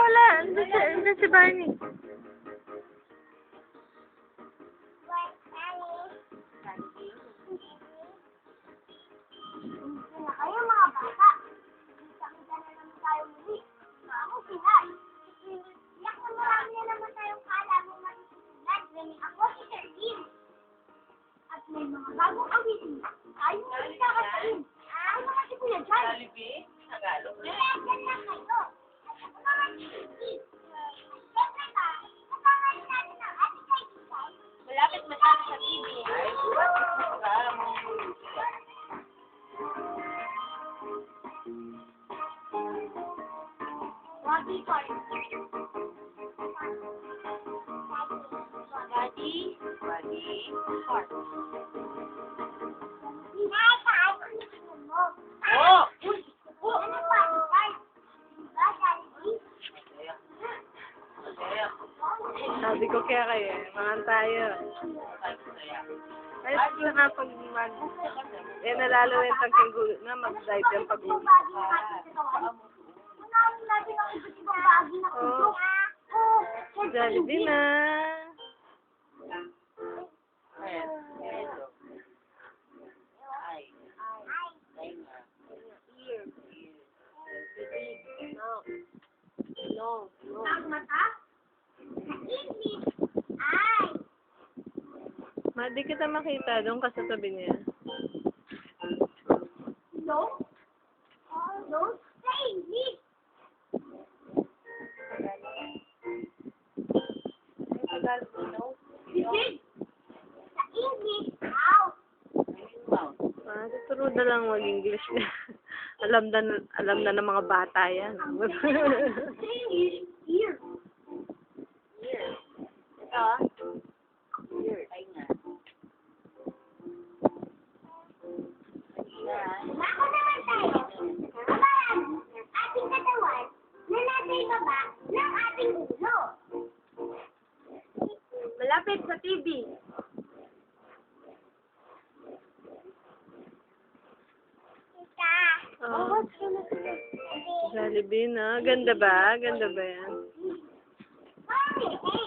wala. Andun si Barney. Kayo mga bata, kita-kita na naman tayo muli. Ako sila. Iyak na marami na naman tayong kala mo matutunan. Ako si Sir Kim. At may mga bagong awitin. Tayo nga ikakasain. Ako naman si Kuya John. Jollibee? Tagalog na. Kaya lang kayo. At ako naman si Kim. Siyempre ba, napangalan natin ang ating kaibigan. Malapit masyado sa TV. Ay, Bobby Park. Body. Heart. Hinahayaan ko yung tingin mo. Oh! Ano ba, Park? Diba, Jollibee? Masaya. Sabi ko kaya kayo, mga tayo. Ay, nakapag nalalo na yung tangking na mag-dive yung pag-uwi. Unahin natin ang iba't ibang bagay na kuso. Jollibee na. Ayan. Ito. Ay. Ay nga. No. Ang mata? Sa English. Ay. Ma, di kita makita. Doon ka sa tabi niya. No? No? Sa English. Sige. Sa English. Out. Ah, tuturo na lang mag-English na. alam na ng mga bata yan. Sa English. Ear. Ito, Ay nga. Ako naman tayo. Kamarami ng ating katawan na nasa ibaba ng ating ulo. malapit sa TV. Ika. Oh, Jollibee na. Ganda ba? Ganda ba yan? Mami, hey.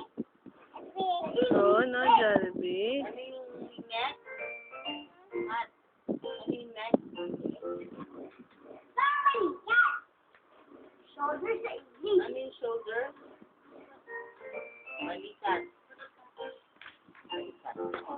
Oo, no, Jollibee.